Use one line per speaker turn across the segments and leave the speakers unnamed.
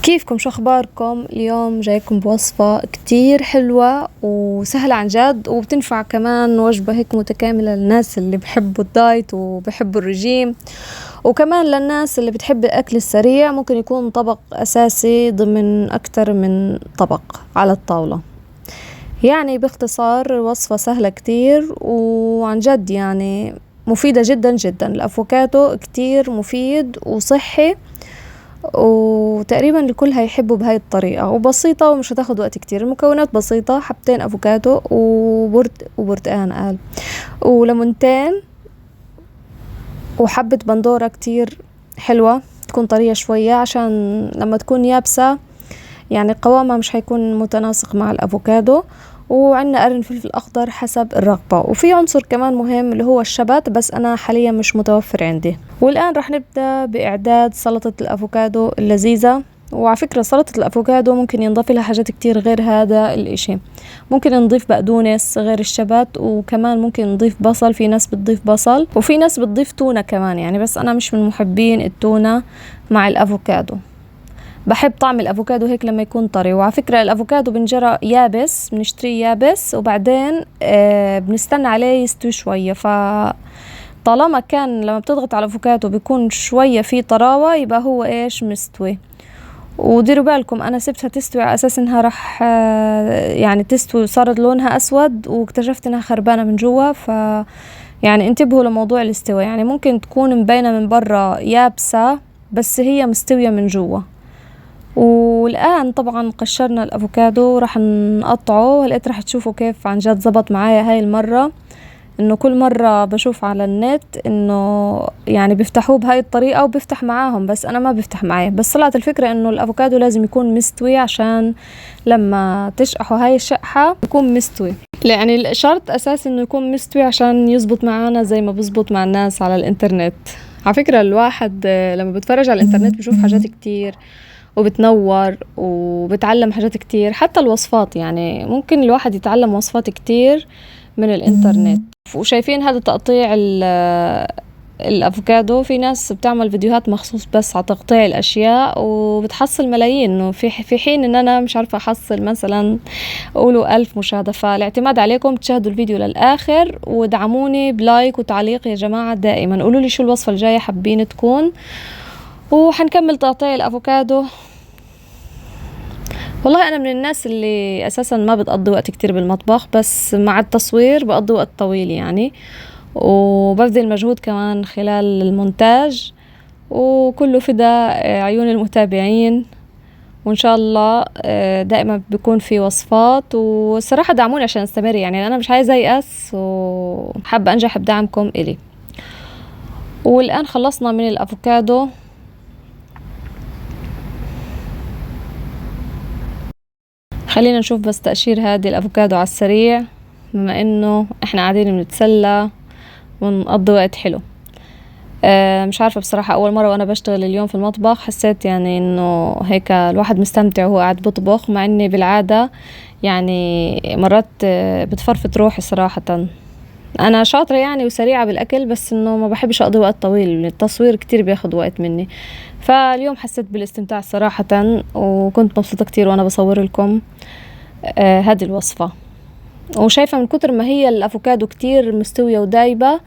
كيفكم؟ شو اخباركم؟ اليوم جايكم بوصفة كتير حلوة وسهلة عن جد، وبتنفع كمان وجبة هيك متكاملة للناس اللي بحبوا الدايت وبحبوا الرجيم، وكمان للناس اللي بتحب الاكل السريع. ممكن يكون طبق اساسي ضمن اكتر من طبق على الطاولة. يعني باختصار وصفة سهلة كتير وعن جد يعني مفيدة جدا جدا. الافوكادو كتير مفيد وصحي، وتقريبا الكل هيحبوا بهاي الطريقة، وبسيطة ومش هتاخد وقت كتير. المكونات بسيطة: حبتين افوكادو وبرتقان وليمونتين وحبة بندورة كتير حلوة، تكون طرية شوية عشان لما تكون يابسة يعني قوامها مش هيكون متناسق مع الافوكادو. وعندنا قرن فلفل اخضر حسب الرغبة، وفي عنصر كمان مهم اللي هو الشبت، بس انا حاليا مش متوفر عندي. والان رح نبدأ باعداد سلطة الافوكادو اللذيذة. وعلى فكرة سلطة الافوكادو ممكن ينضاف لها حاجات كتير غير هذا الاشي. ممكن نضيف بقدونس غير الشبت، وكمان ممكن نضيف بصل، في ناس بتضيف بصل، وفي ناس بتضيف تونة كمان يعني، بس انا مش من محبين التونة مع الافوكادو. بحب طعم الافوكادو هيك لما يكون طري. وعلى فكرة الافوكادو بنجرى يابس، بنشتريه يابس وبعدين بنستنى عليه يستوي شوية. طالما كان لما بتضغط على الافوكادو بيكون شوية فيه طراوة، يبقى هو ايش مستوي. وديروا بالكم انا سبتها تستوي على اساس انها رح يعني تستوي وصارت لونها اسود، واكتشفت انها خربانة من جوا. يعني انتبهوا لموضوع الاستواء، يعني ممكن تكون مبينة من برا يابسة بس هي مستوية من جوا. والآن طبعا قشرنا الأفوكادو راح نقطعه. ولقيت راح تشوفوا كيف عن جد زبط معايا هاي المرة، انه كل مرة بشوف على النت انه يعني بيفتحوه بهاي الطريقة وبيفتح معاهم، بس انا ما بيفتح معي. بس طلعت الفكرة انه الافوكادو لازم يكون مستوي عشان لما تشقحوا هاي الشقحة يكون مستوي. يعني الشرط اساسي انه يكون مستوي عشان يزبط معانا زي ما بزبط مع الناس على الانترنت. على فكرة الواحد لما بتفرج على الانترنت بشوف حاجات كتير وبتنور وبتعلم حاجات كتير، حتى الوصفات. يعني ممكن الواحد يتعلم وصفات كتير من الانترنت. وشايفين هذا تقطيع الافوكادو، في ناس بتعمل فيديوهات مخصوص بس على تقطيع الاشياء وبتحصل ملايين، انه في حين ان انا مش عارفة احصل مثلا قولوا 1000 مشاهدة. فالاعتماد عليكم تشاهدوا الفيديو للاخر ودعموني بلايك وتعليق يا جماعة. دائما قولوا لي شو الوصفة الجاية حابين تكون. وحنكمل تقطيع الافوكادو. والله انا من الناس اللي اساسا ما بتقضي وقت كتير بالمطبخ، بس مع التصوير بقضي وقت طويل يعني، وببذل مجهود كمان خلال المونتاج، وكله فدا عيون المتابعين. وان شاء الله دائما بيكون في وصفات. والصراحة دعموني عشان استمر، يعني انا مش عايزة يأس وحابة انجح بدعمكم الي. والان خلصنا من الافوكادو. خلينا نشوف بس تقشير هذه الافوكادو على السريع، بما انه احنا قاعدين بنتسلى ونقضي وقت حلو. مش عارفة بصراحة، اول مرة وانا بشتغل اليوم في المطبخ حسيت يعني انه هيك الواحد مستمتع وهو قاعد بطبخ، مع اني بالعادة يعني مرات بتفرفت روحي صراحة. انا شاطرة يعني وسريعة بالاكل، بس انه ما بحبش اقضي وقت طويل، التصوير كتير بياخد وقت مني. فاليوم حسيت بالاستمتاع صراحة، وكنت مبسوطة كتير وانا بصور لكم هذه الوصفة. وشايفة من كتر ما هي الافوكادو كتير مستوية ودايبة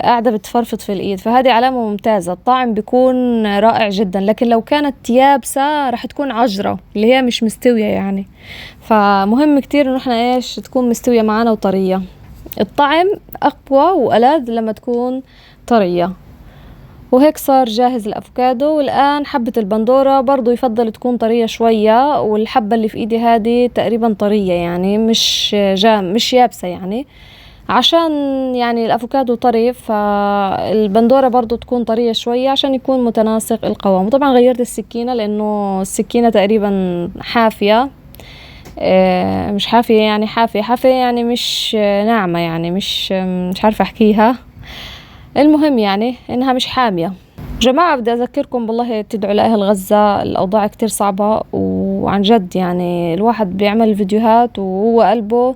قاعدة بتفرفط في الايد، فهذه علامة ممتازة. الطعم بيكون رائع جدا، لكن لو كانت يابسة راح تكون عجرة اللي هي مش مستوية يعني. فمهم كتير انه احنا ايش تكون مستوية معانا وطرية. الطعم اقوى والذ لما تكون طرية. وهيك صار جاهز الافوكادو. والان حبة البندورة برضو يفضل تكون طرية شوية، والحبة اللي في ايدي هذه تقريبا طرية يعني مش يابسة يعني، عشان يعني الافوكادو طري، فالبندورة برضو تكون طرية شوية عشان يكون متناسق القوام. وطبعا غيرت السكينة لانه السكينة تقريبا حافية، مش حافية يعني حافية يعني مش ناعمة، يعني مش عارفة احكيها. المهم يعني انها مش حامية. جماعة بدي اذكركم بالله تدعوا لاهل غزة، الاوضاع كتير صعبة، وعن جد يعني الواحد بيعمل فيديوهات وهو قلبه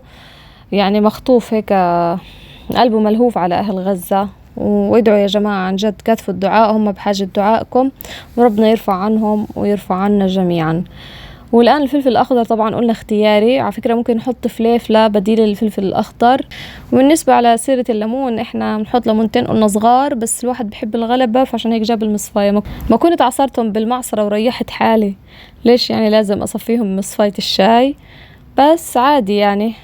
يعني مخطوف هيك، قلبه ملهوف على اهل غزة. وادعوا يا جماعة، عن جد كثفوا الدعاء، هم بحاجة دعائكم، وربنا يرفع عنهم ويرفع عنا جميعا. والآن الفلفل الأخضر طبعا قلنا اختياري، على فكرة ممكن نحط فليفلة بديل للفلفل الأخضر. وبالنسبة على سيرة الليمون، احنا بنحط ليمونتين قلنا صغار، بس الواحد بحب الغلبة فعشان هيك جاب المصفاية. ما كنت عصرتهم بالمعصرة وريحت حالي، ليش يعني لازم أصفيهم مصفاية الشاي؟ بس عادي يعني،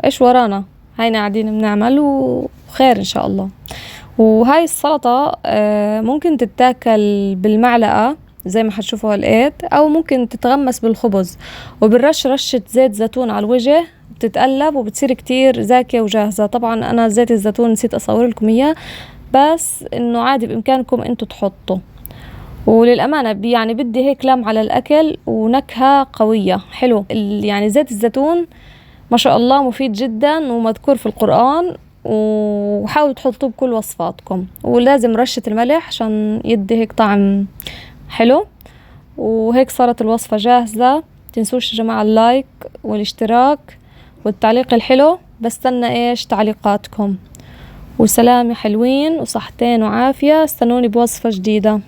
ايش ورانا، هينا قاعدين بنعمل وخير إن شاء الله. وهاي السلطة ممكن تتاكل بالمعلقة زي ما حتشوفوا هالقيت، او ممكن تتغمس بالخبز وبالرش رشة زيت زيتون على الوجه، بتتقلب وبتصير كتير زاكية وجاهزة. طبعا انا زيت الزيتون نسيت اصور لكم اياه، بس انه عادي بامكانكم انتوا تحطوا. وللأمانة يعني بدي هيك لم على الأكل ونكهة قوية حلو. يعني زيت الزيتون ما شاء الله مفيد جدا ومذكور في القرآن، وحاولوا تحطوه بكل وصفاتكم. ولازم رشة الملح عشان يدي هيك طعم حلو. وهيك صارت الوصفة جاهزة. تنسوش يا جماعة اللايك والاشتراك والتعليق الحلو، بستنى ايش تعليقاتكم. وسلام يا حلوين، وصحتين وعافية، استنوني بوصفة جديدة.